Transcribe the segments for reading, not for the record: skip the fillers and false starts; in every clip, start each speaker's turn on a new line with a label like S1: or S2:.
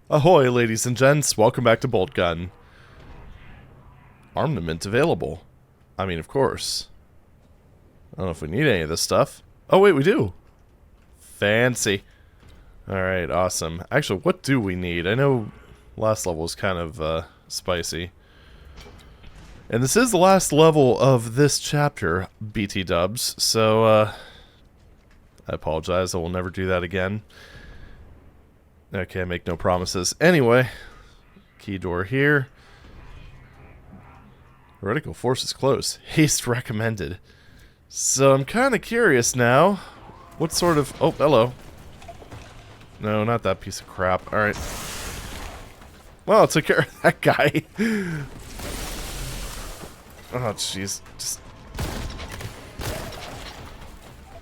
S1: Ahoy, ladies and gents, welcome back to Boltgun. Armament available. I mean, of course. I don't know if we need any of this stuff. Oh wait, we do! Fancy. Alright, awesome. Actually, what do we need? I know last level was kind of, spicy. And this is the last level of this chapter, BT dubs, so, I apologize, I will never do that again. Okay, I make no promises. Anyway, key door here. Heretical forces close. Haste recommended. So I'm kind of curious now. What sort of... Oh, hello. No, not that piece of crap. Alright. Well, I took care of that guy. Oh, jeez. Just...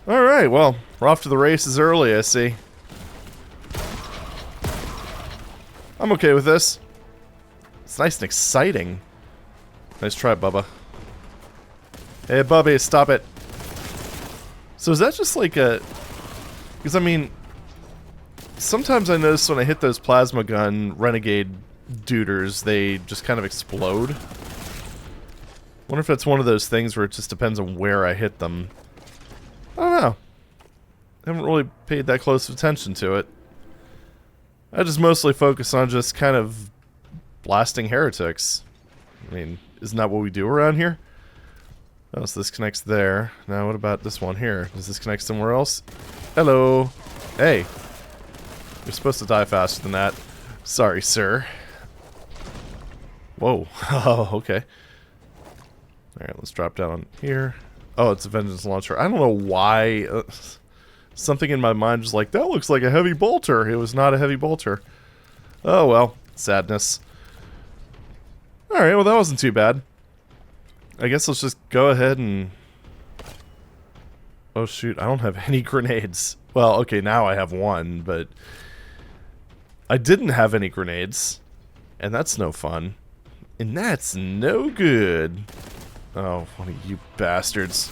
S1: Alright, well, we're off to the races early, I see. I'm okay with this. It's nice and exciting. Nice try, Bubba. Hey, Bubby, stop it. So is that just like a... Because, I mean... Sometimes I notice when I hit those plasma gun renegade duders, they just kind of explode. Wonder if that's one of those things where it just depends on where I hit them. I don't know. I haven't really paid that close of attention to it. I just mostly focus on just kind of blasting heretics. I mean, isn't that what we do around here? Oh, so this connects there. Now what about this one here? Does this connect somewhere else? Hello. Hey. You're supposed to die faster than that. Sorry, sir. Whoa. Oh, okay. Alright, let's drop down here. Oh, it's a vengeance launcher. I don't know why... something in my mind was like, that looks like a heavy bolter. It was not a heavy bolter. Oh well, sadness. Alright, well that wasn't too bad. I guess let's just go ahead and... Oh shoot, I don't have any grenades. Well, okay, now I have one, but... I didn't have any grenades. And that's no fun. And that's no good. Oh, one of you bastards.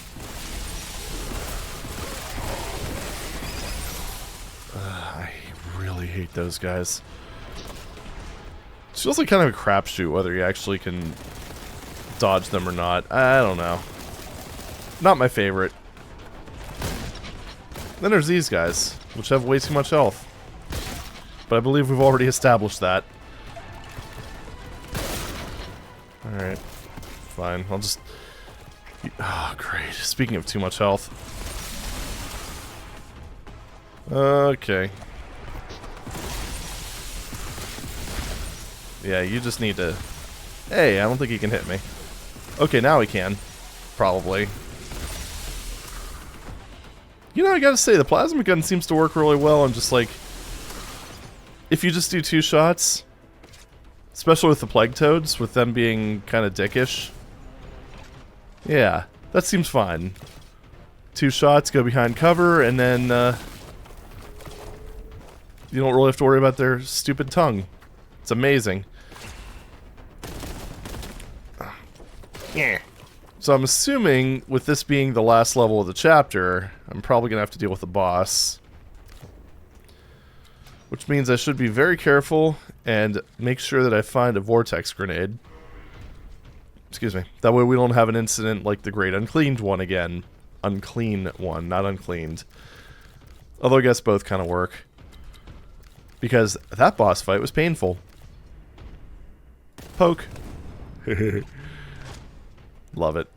S1: I really hate those guys. It's feels like kind of a crapshoot whether you actually can dodge them or not. I don't know. Not my favorite. Then there's these guys, which have way too much health. But I believe we've already established that. Alright. Fine. I'll just... Oh, great. Speaking of too much health. Okay. Yeah, you just need to... Hey, I don't think he can hit me. Okay, now he can. Probably. You know, I gotta say, the plasma gun seems to work really well on just like... If you just do 2 shots... Especially with the plague toads, with them being kind of dickish. Yeah, that seems fine. 2 shots, go behind cover, and then... you don't really have to worry about their stupid tongue. It's amazing. Yeah. So I'm assuming, with this being the last level of the chapter, I'm probably going to have to deal with the boss. Which means I should be very careful and make sure that I find a vortex grenade. Excuse me. That way we don't have an incident like the Great Uncleaned one again. Unclean one, not uncleaned. Although I guess both kind of work. Because that boss fight was painful. Poke. Love it.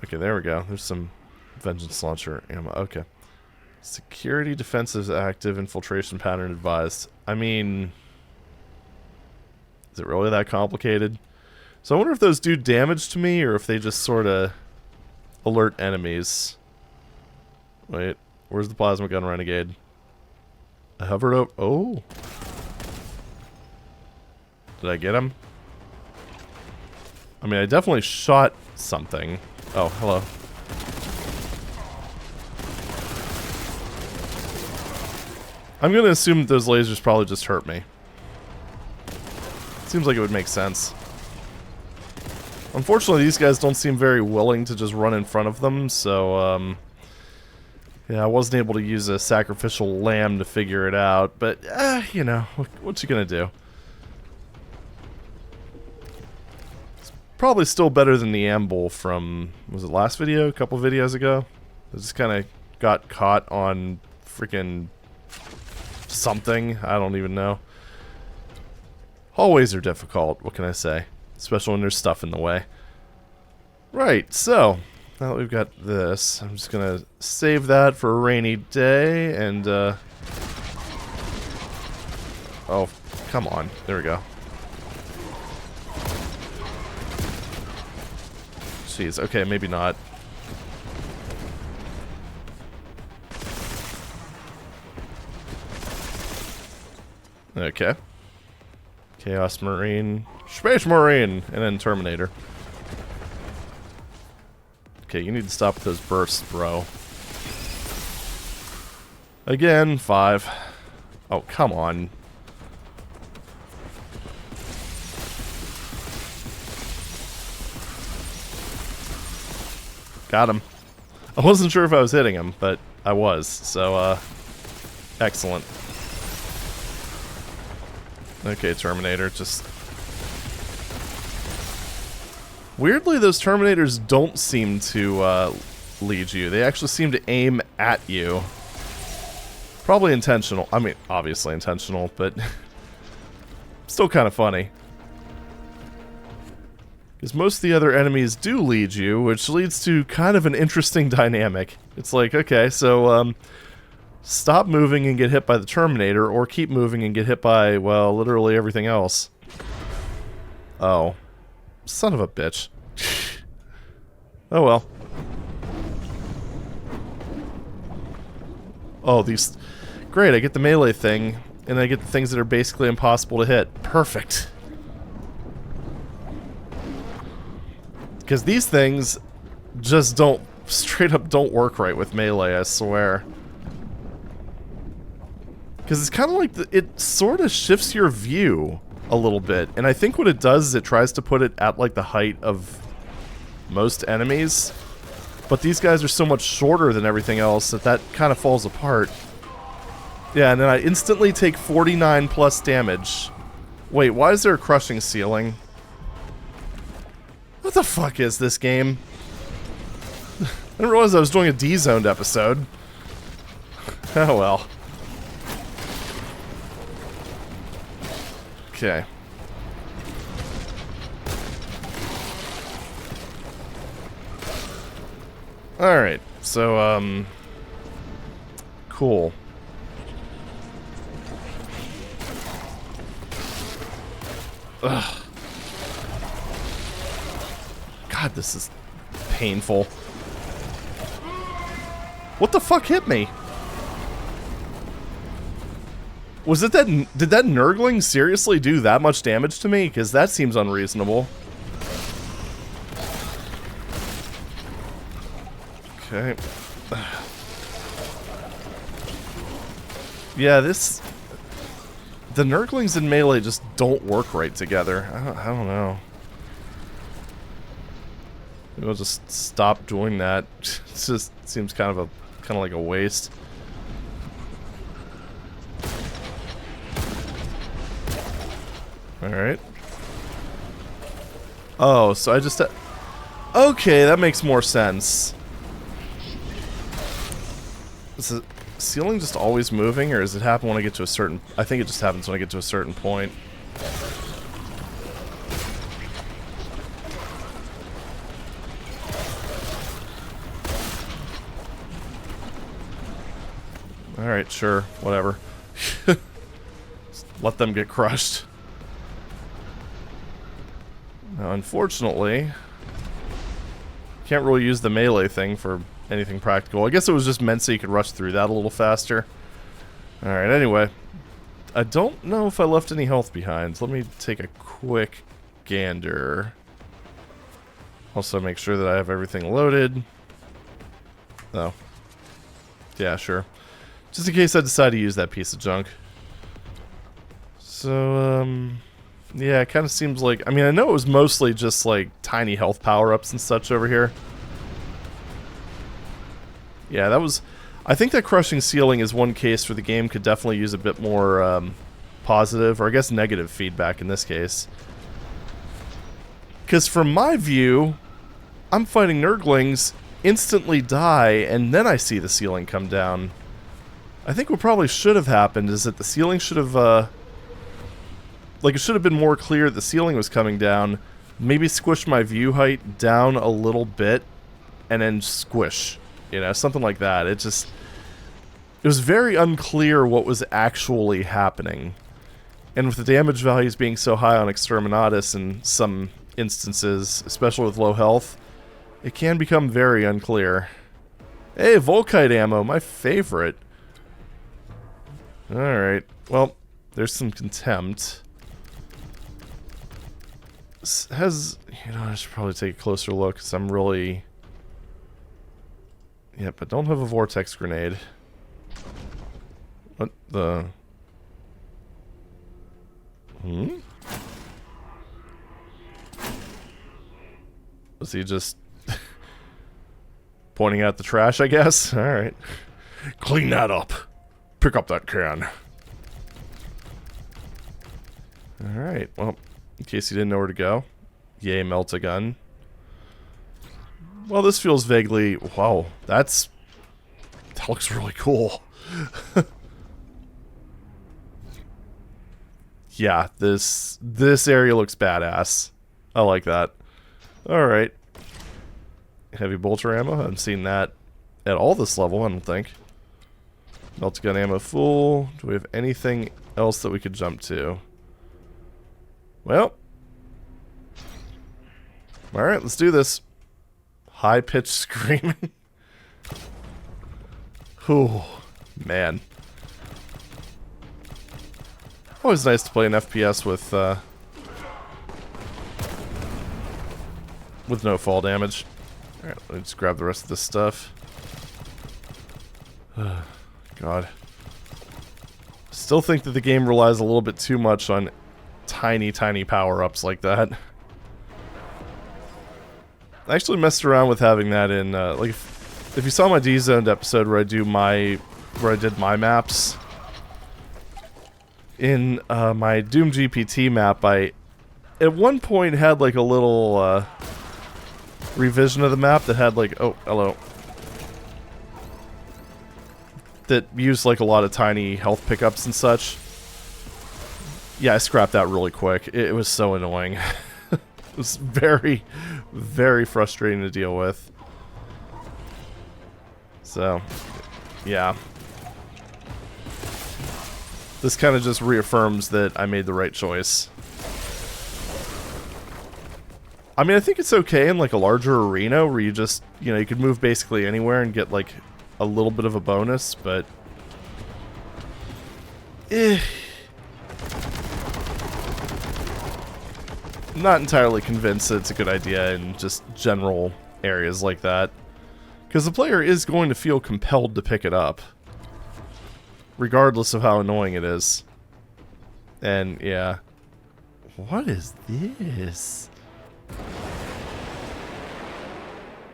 S1: Okay, there we go. There's some vengeance launcher ammo. Okay. Security defensives active, infiltration pattern advised. I mean... Is it really that complicated? So I wonder if those do damage to me, or if they just sort of alert enemies. Wait, where's the plasma gun renegade? I hovered over... Oh! Did I get him? I mean, I definitely shot something. Oh, hello. I'm gonna assume that those lasers probably just hurt me. Seems like it would make sense. Unfortunately, these guys don't seem very willing to just run in front of them, so, Yeah, I wasn't able to use a sacrificial lamb to figure it out, but, you know, what you gonna do? It's probably still better than the amble from, was it last video? A couple videos ago? I just kind of got caught on freaking something. I don't even know. Hallways are difficult, what can I say? Especially when there's stuff in the way. Right, so... now that we've got this, I'm just gonna save that for a rainy day, and, oh, come on. There we go. Jeez, okay, maybe not. Okay. Chaos Marine, Space Marine, and then Terminator. Okay, you need to stop with those bursts, bro. Again, 5. Oh, come on. Got him. I wasn't sure if I was hitting him, but I was, so, excellent. Okay, Terminator, just... weirdly, those Terminators don't seem to lead you. They actually seem to aim at you. Probably intentional. I mean, obviously intentional, but still kind of funny. Because most of the other enemies do lead you, which leads to kind of an interesting dynamic. It's like, okay, so stop moving and get hit by the Terminator, or keep moving and get hit by, well, literally everything else. Oh. Son of a bitch. Oh well. Oh, these... great, I get the melee thing, and I get the things that are basically impossible to hit. Perfect. Because these things just don't... straight up don't work right with melee, I swear. Because it's kind of like... it sort of shifts your view a little bit, and I think what it does is it tries to put it at like the height of most enemies, but these guys are so much shorter than everything else that kind of falls apart. Yeah, and then I instantly take 49 plus damage. Wait, why is there a crushing ceiling? What the fuck is this game? I didn't realize I was doing a D-zoned episode. Oh well. Okay. Alright, so, cool. Ugh. God, this is painful. What the fuck hit me? Was it that... did that Nurgling seriously do that much damage to me? Because that seems unreasonable. Okay. Yeah, this... the Nurglings in melee just don't work right together. I don't know. Maybe I'll just stop doing that. It just seems kind of like a waste. Alright. Oh, so I just... okay, that makes more sense. Is the ceiling just always moving, or does it happen when I get to a certain... I think it just happens when I get to a certain point. Alright, sure, whatever. Just let them get crushed. Now, unfortunately, can't really use the melee thing for anything practical. I guess it was just meant so you could rush through that a little faster. Alright, anyway. I don't know if I left any health behind. Let me take a quick gander. Also make sure that I have everything loaded. Oh. Yeah, sure. Just in case I decide to use that piece of junk. So, yeah, it kind of seems like... I mean, I know it was mostly just, like, tiny health power-ups and such over here. Yeah, that was... I think that crushing ceiling is one case where the game could definitely use a bit more positive, or I guess negative feedback in this case. Because from my view, I'm fighting Nurglings, instantly die, and then I see the ceiling come down. I think what probably should have happened is that the ceiling should have, like, it should have been more clear the ceiling was coming down, maybe squish my view height down a little bit, and then squish. You know, something like that. It was very unclear what was actually happening. And with the damage values being so high on Exterminatus in some instances, especially with low health, it can become very unclear. Hey, Volkite ammo, my favorite. Alright, well, there's some Contempt. This has, you know, I should probably take a closer look, because I'm really... Yep, I don't have a Vortex Grenade. What the... Was he just... pointing out the trash, I guess? Alright. Clean that up. Pick up that can. Alright, well, in case you didn't know where to go. Yay, melt a gun. Well, this feels vaguely... Wow, that looks really cool. Yeah, this area looks badass. I like that. Alright. Heavy bolter ammo. I haven't seen that at all this level, I don't think. Melt gun ammo full. Do we have anything else that we could jump to? Well. Alright, let's do this. High-pitched screaming. Whew. Man. Always nice to play an FPS with no fall damage. Alright, let me just grab the rest of this stuff. God. Still think that the game relies a little bit too much on tiny, tiny power-ups like that. I actually messed around with having that in, like, if you saw my D-Zoned episode where I did my maps, in my Doom GPT map, I at one point had like a little revision of the map that had like, oh, hello, that used like a lot of tiny health pickups and such. Yeah, I scrapped that really quick. It was so annoying. It was very, very frustrating to deal with. So, yeah. This kind of just reaffirms that I made the right choice. I mean, I think it's okay in like a larger arena where you just, you know, you could move basically anywhere and get like a little bit of a bonus, but... I'm not entirely convinced that it's a good idea in just general areas like that. Because the player is going to feel compelled to pick it up, regardless of how annoying it is. And, yeah. What is this?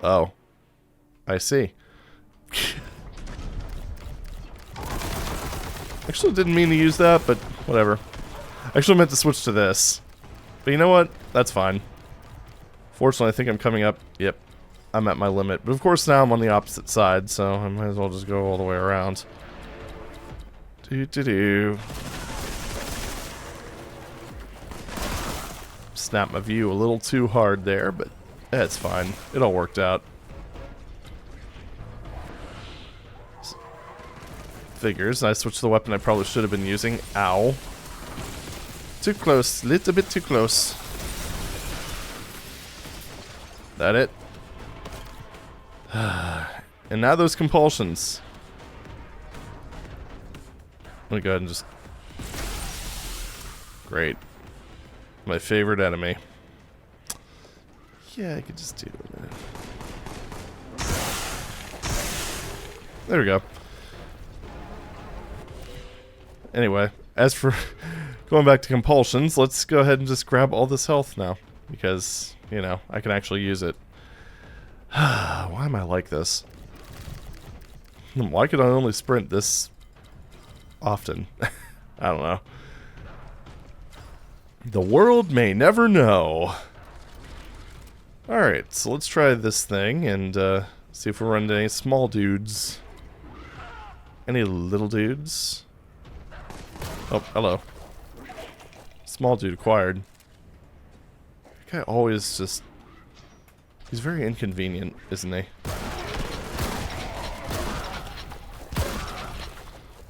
S1: Oh. I see. Actually didn't mean to use that, but whatever. Actually meant to switch to this. But you know what? That's fine. Fortunately, I think I'm coming up. Yep. I'm at my limit. But of course now I'm on the opposite side, so I might as well just go all the way around. Snap my view a little too hard there, but that's fine. It all worked out. Figures. I switched to the weapon I probably should have been using. Ow. Too close. Little bit too close. That it? And now those compulsions. Let me go ahead and just... Great. My favorite enemy. Yeah, I could just do it. There we go. Anyway, as for going back to compulsions, let's go ahead and just grab all this health now. Because, you know, I can actually use it. Why am I like this? Why could I only sprint this often? I don't know. The world may never know. Alright, so let's try this thing and see if we run into any small dudes. Any little dudes? Oh, hello. Small dude acquired. That guy always just... He's very inconvenient, isn't he?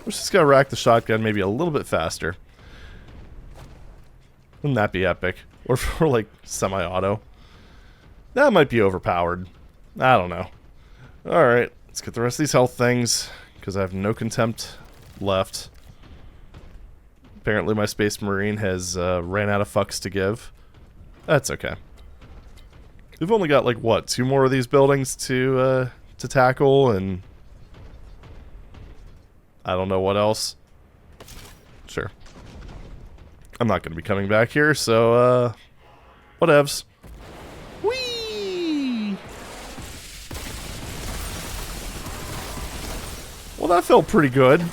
S1: We're just gonna rack the shotgun maybe a little bit faster. Wouldn't that be epic? Or for like semi-auto. That might be overpowered. I don't know. Alright, let's get the rest of these health things, because I have no contempt left. Apparently my Space Marine has ran out of fucks to give. That's okay. We've only got like, what, 2 more of these buildings to tackle, and... I don't know what else. Sure. I'm not going to be coming back here, so, whatevs. Whee! Well, that felt pretty good.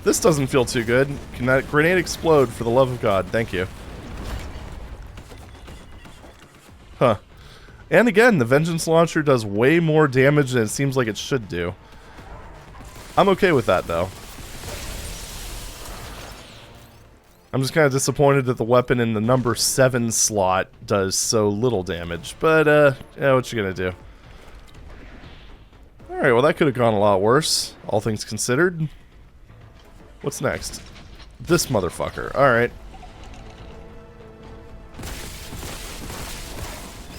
S1: This doesn't feel too good. Can that grenade explode, for the love of God? Thank you. Huh. And again, the Vengeance Launcher does way more damage than it seems like it should do. I'm okay with that, though. I'm just kind of disappointed that the weapon in the number 7 slot does so little damage. But, yeah, what you gonna do? Alright, well that could have gone a lot worse, all things considered. What's next? This motherfucker. Alright.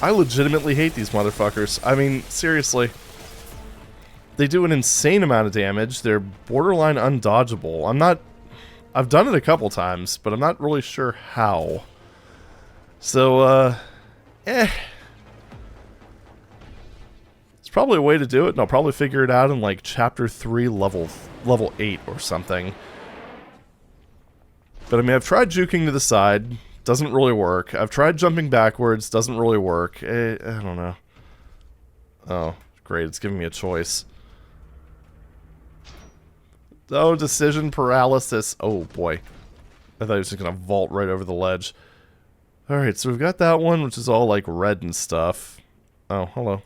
S1: I legitimately hate these motherfuckers. I mean, seriously. They do an insane amount of damage. They're borderline undodgeable. I've done it a couple times, but I'm not really sure how. So, It's probably a way to do it, and I'll probably figure it out in, like, Chapter 3, level 8 or something. But, I mean, I've tried juking to the side. Doesn't really work. I've tried jumping backwards. Doesn't really work. I don't know. Oh, great. It's giving me a choice. Oh, decision paralysis. Oh, boy. I thought he was just going to vault right over the ledge. Alright, so we've got that one, which is all, like, red and stuff. Oh, hello.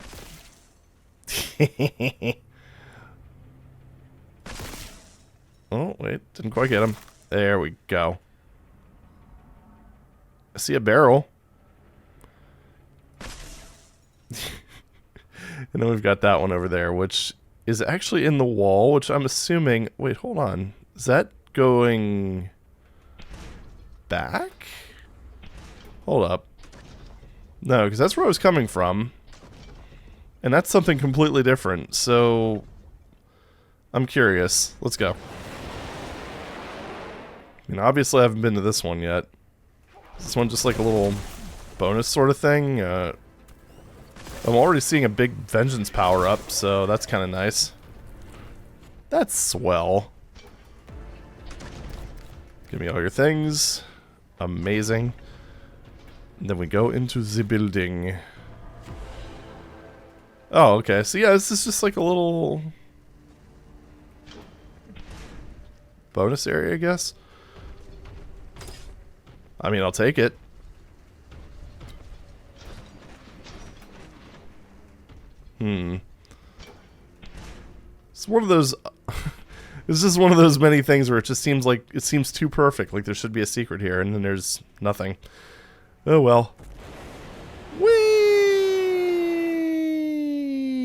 S1: Oh, wait. Didn't quite get him. There we go. I see a barrel. And then we've got that one over there, which is actually in the wall, which I'm assuming... Wait, hold on. Is that going... back? Hold up. No, because that's where I was coming from. And that's something completely different, so... I'm curious. Let's go. I mean, obviously I haven't been to this one yet. Is this one just like a little bonus sort of thing? I'm already seeing a big vengeance power up, so that's kind of nice. That's swell. Give me all your things. Amazing. And then we go into the building. Oh, okay. So yeah, this is just like a little bonus area, I guess. I mean, I'll take it. It's one of those... This is one of those many things where it just seems like... It seems too perfect, like there should be a secret here, and then there's nothing. Oh well. Whee!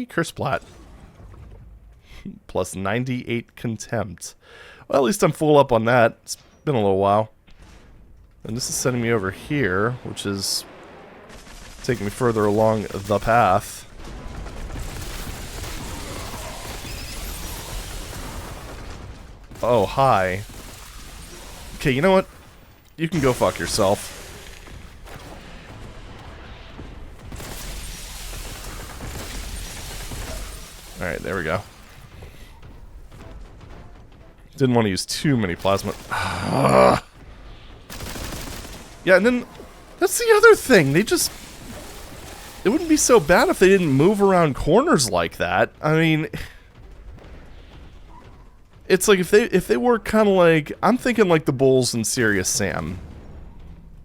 S1: Curse-plat. Plus 98 contempt. Well, at least I'm full up on that. It's been a little while. And this is sending me over here, which is taking me further along the path. Oh, hi. Okay, you know what? You can go fuck yourself. Alright, there we go. Didn't want to use too many plasma. Yeah, and then that's the other thing. They just it wouldn't be so bad if they didn't move around corners like that. I mean, it's like if they were kind of like, I'm thinking like the Bulls in Serious Sam.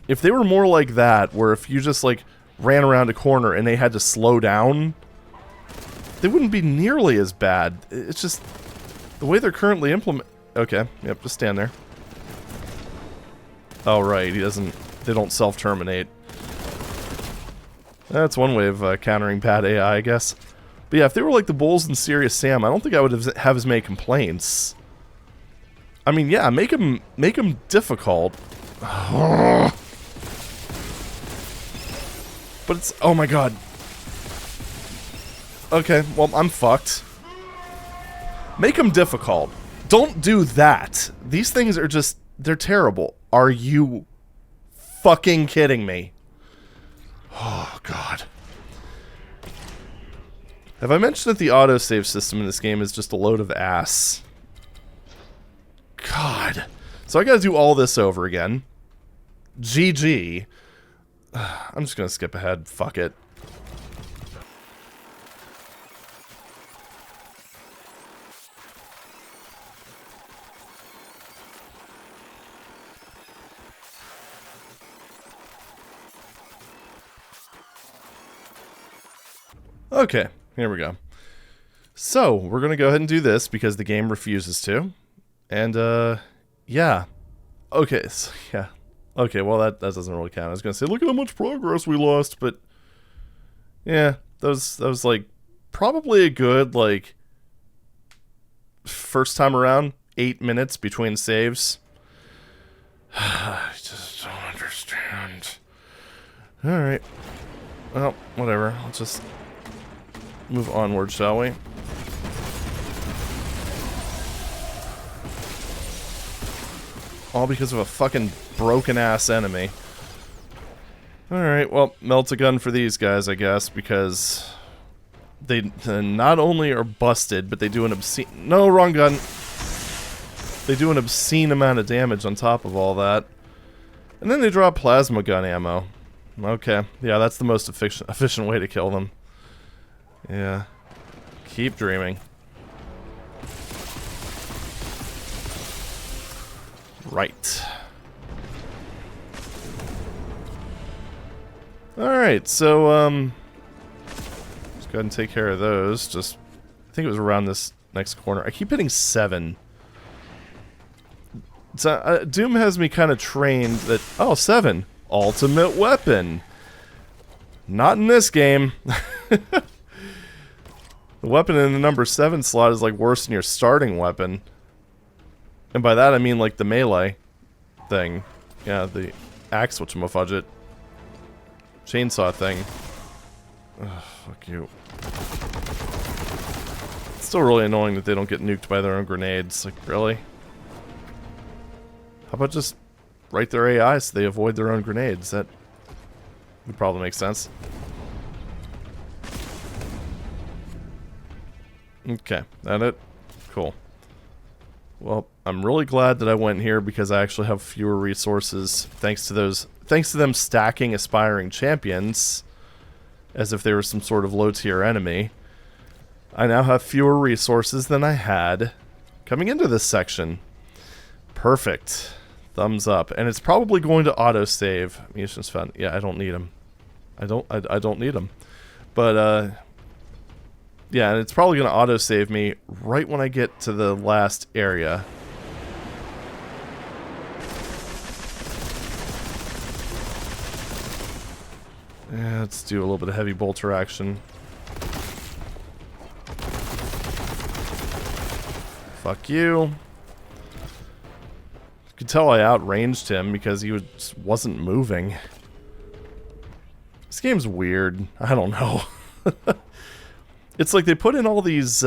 S1: If they were more like that, where if you just like ran around a corner and they had to slow down, they wouldn't be nearly as bad. It's just the way they're currently Okay, yep, just stand there. Oh right, they don't self-terminate. That's one way of countering bad AI, I guess. But yeah, if they were like the Bulls in Serious Sam, I don't think I would have as many complaints. I mean, yeah, make them difficult. But it's, oh my god. Okay, well, I'm fucked. Make them difficult. Don't do that. These things are just, they're terrible. Are you fucking kidding me? Oh, God. Have I mentioned that the autosave system in this game is just a load of ass? God. So I gotta do all this over again. GG. I'm just gonna skip ahead. Fuck it. Okay, here we go. So, we're gonna go ahead and do this because the game refuses to. And, yeah. Okay, so, yeah. Okay, well, that doesn't really count. I was gonna say, look at how much progress we lost, but... yeah, that was, like, probably a good, like... first time around, 8 minutes between saves. I just don't understand. Alright. Well, whatever. Let's just... move onward, shall we? All because of a fucking broken-ass enemy. Alright, well, melt a gun for these guys, I guess, because they not only are busted, but they do an obscene... no, wrong gun! They do an obscene amount of damage on top of all that. And then they drop plasma gun ammo. Okay, yeah, that's the most efficient way to kill them. Yeah. Keep dreaming. Right. Alright, so, let's go ahead and take care of those. Just, I think it was around this next corner. I keep hitting 7. So, Doom has me kind of trained that, oh, 7. Ultimate weapon. Not in this game. The weapon in the number 7 slot is like worse than your starting weapon. And by that I mean like the melee thing. Yeah, the axe whatchamafudget. Chainsaw thing. Ugh, fuck you. It's still really annoying that they don't get nuked by their own grenades. Like, really? How about just write their AI so they avoid their own grenades? That would probably make sense. Okay, that it? Cool. Well, I'm really glad that I went here because I actually have fewer resources thanks to them stacking aspiring champions as if they were some sort of low-tier enemy. I now have fewer resources than I had coming into this section. Perfect. Thumbs up. And it's probably going to autosave. Munitions found. Yeah, I don't need them. I don't need them. But, yeah, and it's probably going to autosave me right when I get to the last area. Yeah, let's do a little bit of heavy bolter action. Fuck you. You could tell I outranged him because he just wasn't moving. This game's weird. I don't know. It's like they put in all these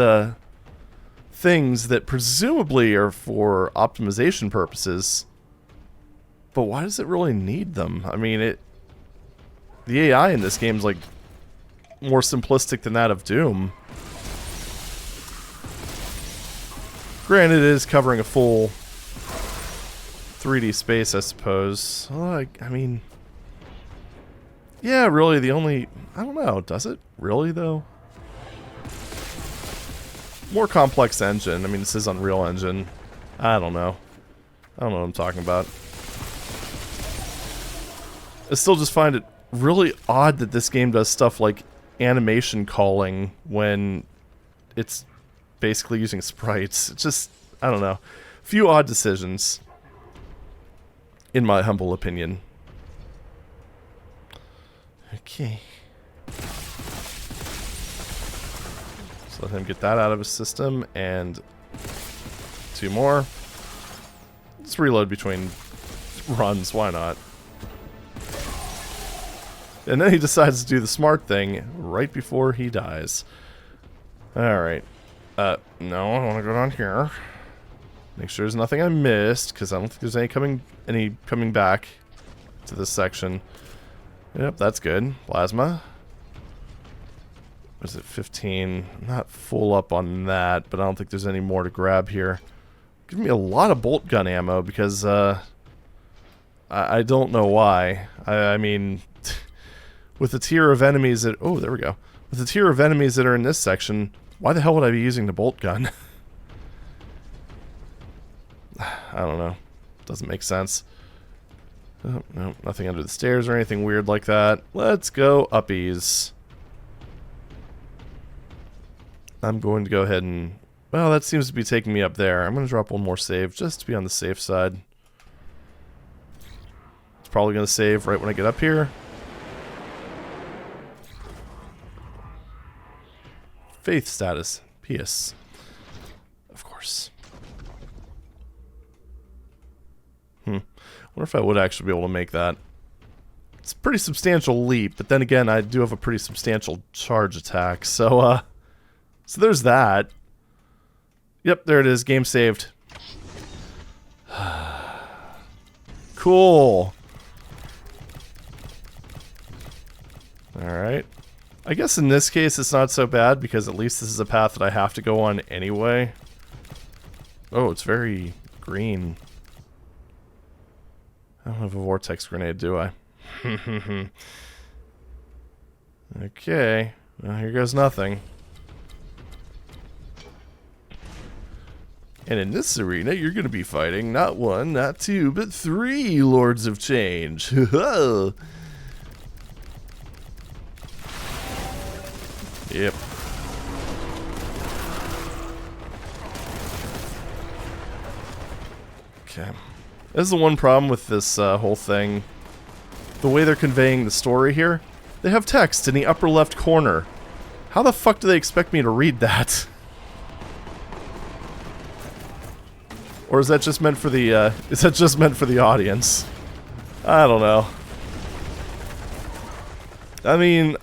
S1: things that presumably are for optimization purposes, but why does it really need them? I mean, the AI in this game is like more simplistic than that of Doom. Granted, it is covering a full 3D space, I suppose. Well, I mean, Yeah, really, the only... I don't know, does it really, though? More complex engine. I mean, this is Unreal Engine. I don't know. I don't know what I'm talking about. I still just find it really odd that this game does stuff like animation calling when it's basically using sprites. It's just, I don't know. Few odd decisions, in my humble opinion. Okay. So let him get that out of his system, and 2 more. Let's reload between runs, why not? And then he decides to do the smart thing right before he dies. Alright. No, I want to go down here. Make sure there's nothing I missed, because I don't think there's any coming back to this section. Yep, that's good. Plasma. What is it, 15? I'm not full up on that, but I don't think there's any more to grab here. Give me a lot of Boltgun ammo, because, I don't know why. I mean, with the tier of enemies that... Oh, there we go. With the tier of enemies that are in this section, why the hell would I be using the Boltgun? I don't know. Doesn't make sense. Oh, no, nothing under the stairs or anything weird like that. Let's go uppies. I'm going to go ahead and... Well, that seems to be taking me up there. I'm going to drop one more save just to be on the safe side. It's probably going to save right when I get up here. Faith status. PS. Of course. Wonder if I would actually be able to make that. It's a pretty substantial leap, but then again, I do have a pretty substantial charge attack, so, so there's that. Yep, there it is. Game saved. Cool. Alright. I guess in this case it's not so bad, because at least this is a path that I have to go on anyway. Oh, it's very green. I don't have a vortex grenade, do I? Okay. Well, here goes nothing. And in this arena, you're going to be fighting not 1, not 2, but 3 Lords of Change. Yep. Okay. This is the one problem with this whole thing. The way they're conveying the story here, they have text in the upper left corner. How the fuck do they expect me to read that? Or is that just meant for the, audience? I don't know. I mean,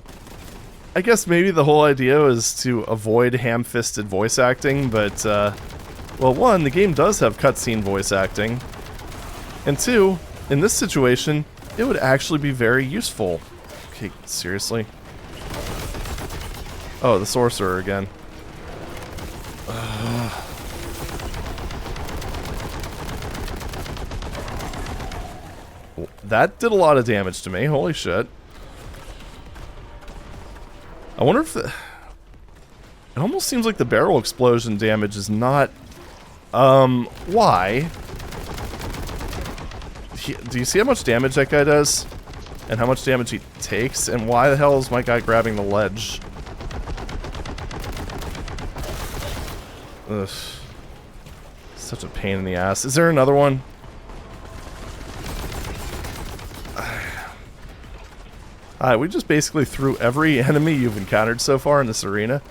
S1: I guess maybe the whole idea is to avoid ham-fisted voice acting, but, well, 1, the game does have cutscene voice acting. And 2, in this situation, it would actually be very useful. Okay, seriously? Oh, the sorcerer again. That did a lot of damage to me, holy shit. I wonder if the... It almost seems like the barrel explosion damage is not... why? Do you see how much damage that guy does? And how much damage he takes? And why the hell is my guy grabbing the ledge? Ugh. Such a pain in the ass. Is there another one? Alright, we just basically threw every enemy you've encountered so far in this arena.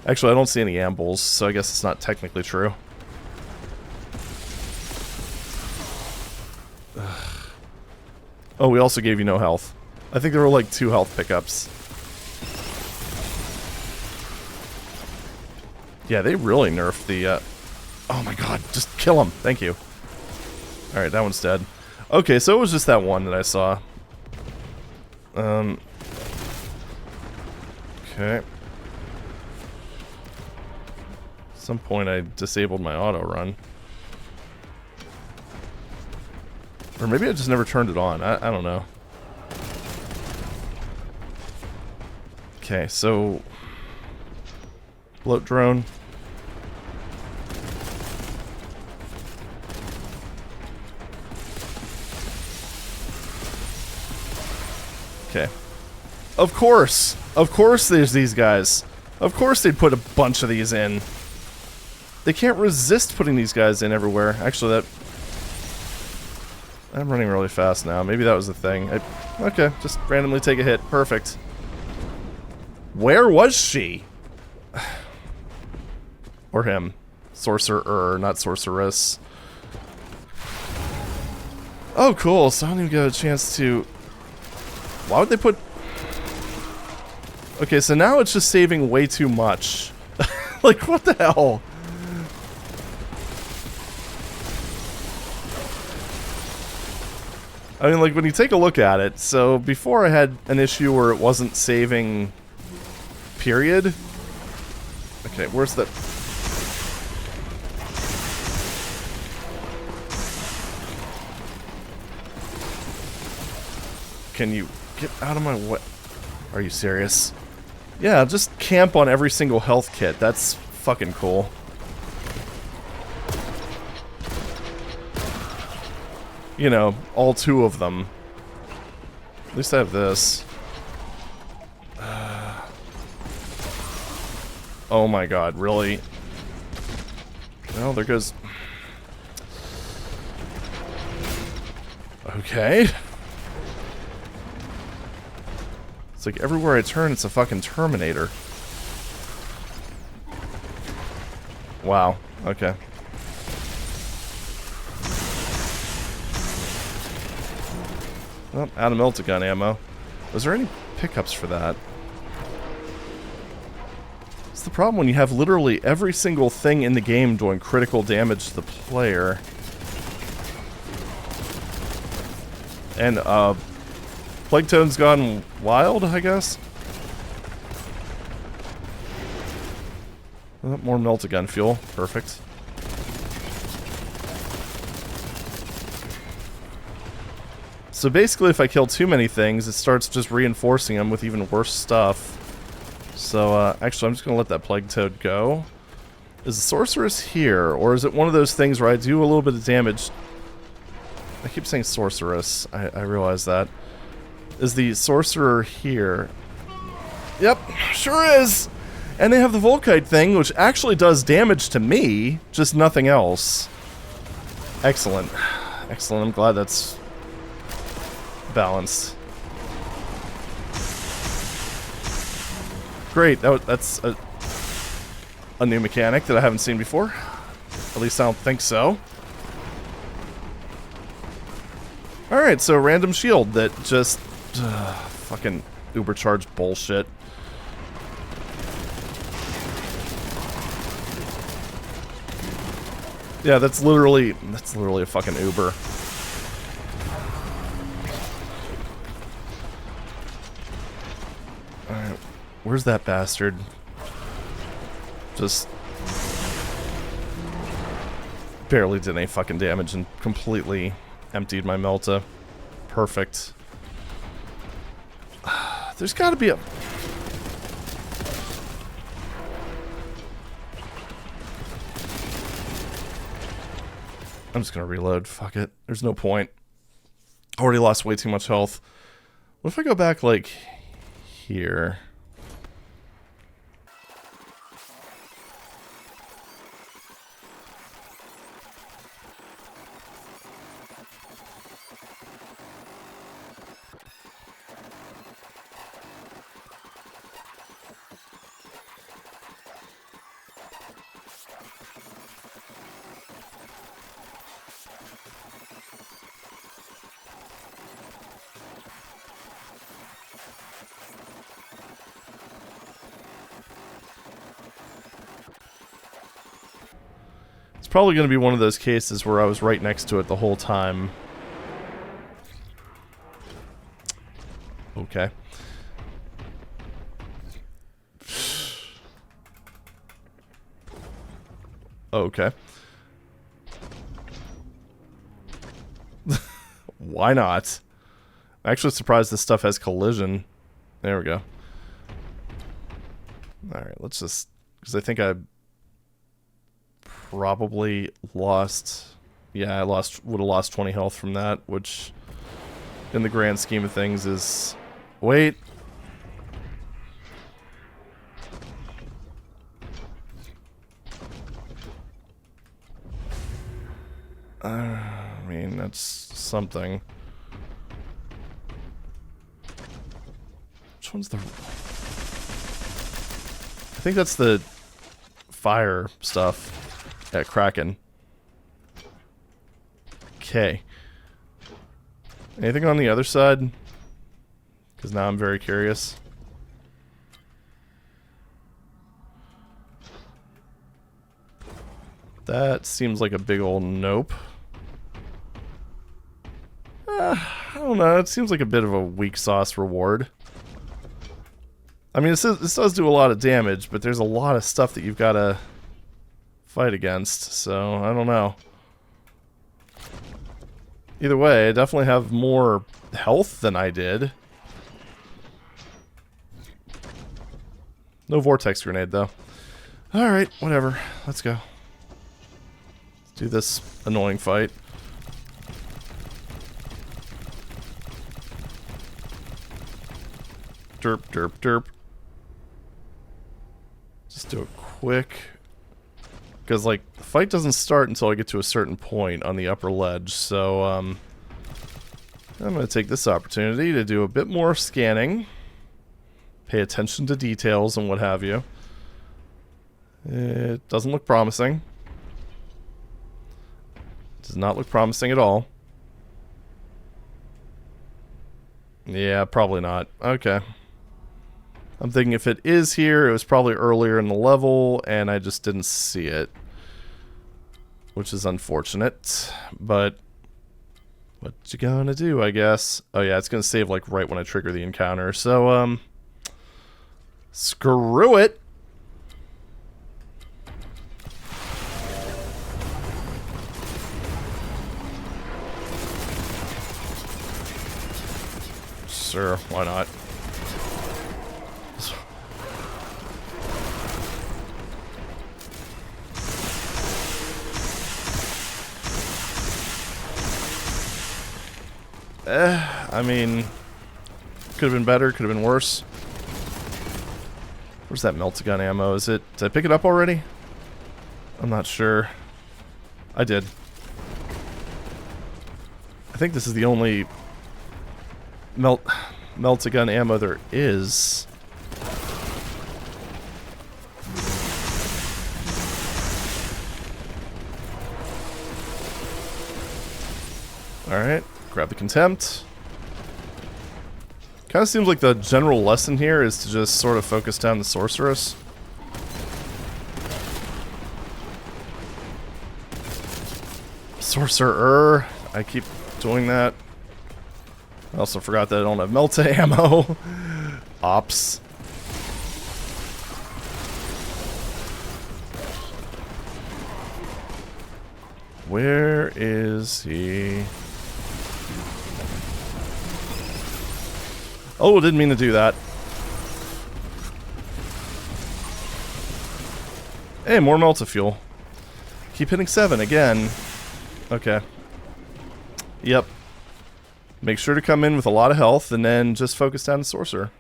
S1: Actually, I don't see any ambles, so I guess it's not technically true. Oh, we also gave you no health. I think there were like 2 health pickups. Yeah, they really nerfed the, Oh my god, just kill him. Thank you. Alright, that one's dead. Okay, so it was just that one that I saw. Okay. At some point I disabled my auto run. Or maybe I just never turned it on. I don't know. Okay, so... Float drone. Okay. Of course! Of course there's these guys. Of course they'd put a bunch of these in. They can't resist putting these guys in everywhere. Actually, that... I'm running really fast now. Maybe that was the thing. Okay, just randomly take a hit. Perfect. Where was she? Or him. Sorcerer, not sorceress. Oh, cool. So I don't even get a chance to... Why would they put... Okay, so now it's just saving way too much. Like, what the hell? I mean, like, when you take a look at it, so before I had an issue where it wasn't saving... Period? Okay, where's the... Can you get out of my way? Are you serious? Yeah, just camp on every single health kit. That's fucking cool. You know, all 2 of them. At least I have this. Oh my god, really? Well, there goes... Okay. It's like everywhere I turn, it's a fucking Terminator. Wow, okay. Well, out of Boltgun ammo. Was there any pickups for that? It's the problem when you have literally every single thing in the game doing critical damage to the player. And, Plague Toad's gone wild, I guess? More Boltgun fuel. Perfect. So basically, if I kill too many things, it starts just reinforcing them with even worse stuff. So, actually, I'm just gonna let that Plague Toad go. Is the Sorceress here, or is it one of those things where I do a little bit of damage? I keep saying Sorceress. I realize that. Is the Sorcerer here? Yep, sure is! And they have the Volkite thing, which actually does damage to me, just nothing else. Excellent. Excellent, I'm glad that's balanced. Great, that's a new mechanic that I haven't seen before. At least I don't think so. Alright, so random shield that just... fucking ubercharged bullshit. Yeah, that's literally a fucking Uber. Alright, where's that bastard? Just barely did any fucking damage and completely emptied my Melta. Perfect. There's gotta be a... I'm just gonna reload. Fuck it. There's no point. Already lost way too much health. What if I go back, like, here? It's probably going to be one of those cases where I was right next to it the whole time. Okay. Okay. Why not? I'm actually surprised this stuff has collision. There we go. Alright, let's just... Because I think I probably lost... Yeah, would have lost 20 health from that, which in the grand scheme of things is... Wait. I mean, that's something. Which one's the... I think that's the fire stuff at Kraken. Okay. Anything on the other side? Because now I'm very curious. That seems like a big old nope. I don't know. It seems like a bit of a weak sauce reward. I mean, this does do a lot of damage, but there's a lot of stuff that you've got to fight against, so I don't know. Either way, I definitely have more health than I did. No vortex grenade, though. Alright, whatever. Let's go. Let's do this annoying fight. Derp, derp, derp. Just do it quick. Because, like, the fight doesn't start until I get to a certain point on the upper ledge, so, I'm going to take this opportunity to do a bit more scanning. Pay attention to details and what have you. It doesn't look promising. It does not look promising at all. Yeah, probably not. Okay. I'm thinking if it is here, it was probably earlier in the level, and I just didn't see it. Which is unfortunate, but what you gonna do, I guess? Oh yeah, it's gonna save like right when I trigger the encounter, so, screw it! Sure, why not? I mean, could have been better, could have been worse. Where's that Boltgun ammo? Is it... Did I pick it up already? I'm not sure. I did. I think this is the only Boltgun ammo there is. Alright. Grab the contempt. Kind of seems like the general lesson here is to just sort of focus down the sorceress. Sorcerer. I keep doing that. I also forgot that I don't have Melta ammo. Ops. Where is he? Oh, didn't mean to do that. Hey, more Melta fuel. Keep hitting 7 again. Okay. Yep. Make sure to come in with a lot of health and then just focus down the sorcerer.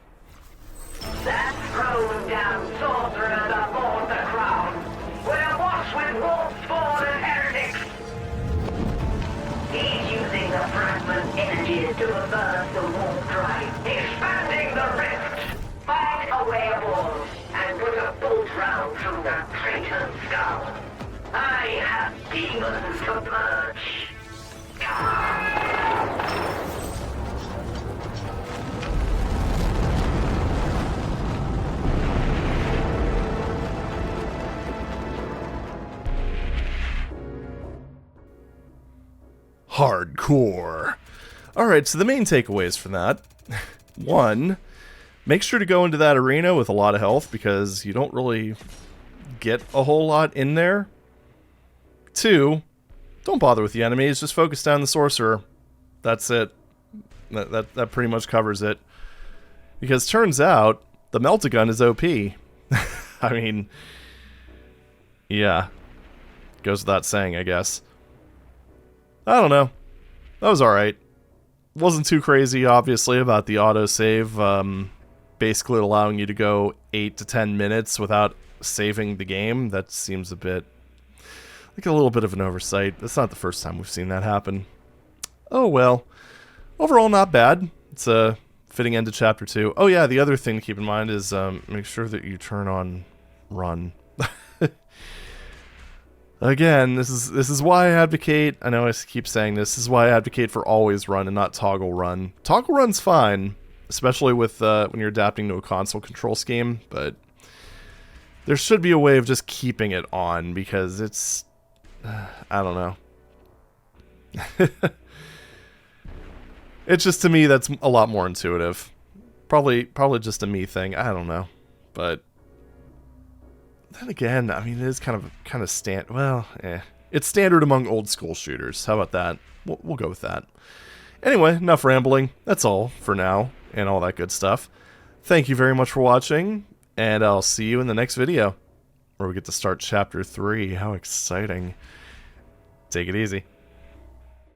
S2: That thrown down sorcerer aboard the crown will wash with wolves, fallen heretics. He's using the fragment energies to reverse the wolf drive, expanding the rift, fight away a wolf, and put a bolt round through the traitor's skull. I have demons to purge.
S1: Hardcore. Alright, so the main takeaways from that. 1, make sure to go into that arena with a lot of health because you don't really get a whole lot in there. 2, don't bother with the enemies, just focus down the sorcerer. That's it. That pretty much covers it. Because turns out, the Boltgun is OP. I mean, yeah. Goes without saying, I guess. I don't know. That was alright. Wasn't too crazy, obviously, about the autosave. Basically allowing you to go 8 to 10 minutes without saving the game. That seems a bit like a little bit of an oversight. That's not the first time we've seen that happen. Oh well. Overall, not bad. It's a fitting end to Chapter 2. Oh yeah, the other thing to keep in mind is make sure that you turn on run. Again, this is why I advocate, I know I keep saying this is why I advocate for always run and not toggle run. Toggle run's fine, especially with when you're adapting to a console control scheme, but there should be a way of just keeping it on, because it's, I don't know. It's just, to me, that's a lot more intuitive. Probably just a me thing, I don't know. But then again, I mean, it is kind of well, it's standard among old school shooters. How about that? We'll go with that. Anyway, enough rambling. That's all for now, and all that good stuff. Thank you very much for watching, and I'll see you in the next video, where we get to start Chapter 3. How exciting. Take it easy.